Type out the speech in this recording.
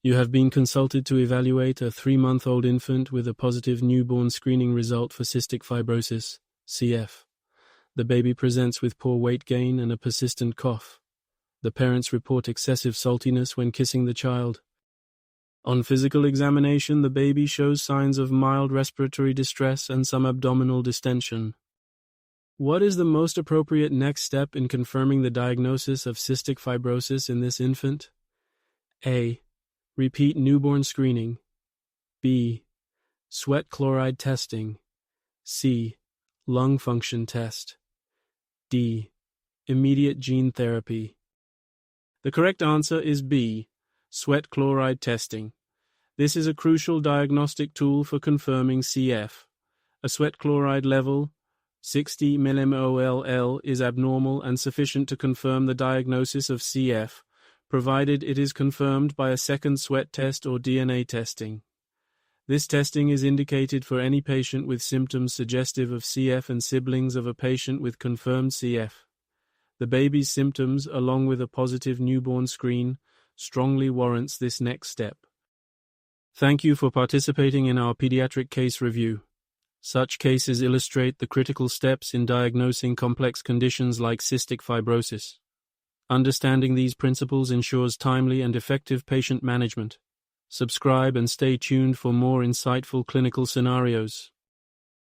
You have been consulted to evaluate a 3-month-old infant with a positive newborn screening result for cystic fibrosis, CF. The baby presents with poor weight gain and a persistent cough. The parents report excessive saltiness when kissing the child. On physical examination, the baby shows signs of mild respiratory distress and some abdominal distension. What is the most appropriate next step in confirming the diagnosis of cystic fibrosis in this infant? A. Repeat newborn screening. B. Sweat chloride testing. C. Lung function test. D. Immediate gene therapy. The correct answer is B. Sweat chloride testing. This is a crucial diagnostic tool for confirming CF. A sweat chloride level 60 mmol is abnormal and sufficient to confirm the diagnosis of CF, provided it is confirmed by a second sweat test or DNA testing. This testing is indicated for any patient with symptoms suggestive of CF and siblings of a patient with confirmed CF. The baby's symptoms, along with a positive newborn screen, strongly warrants this next step. Thank you for participating in our pediatric case review. Such cases illustrate the critical steps in diagnosing complex conditions like cystic fibrosis. Understanding these principles ensures timely and effective patient management. Subscribe and stay tuned for more insightful clinical scenarios.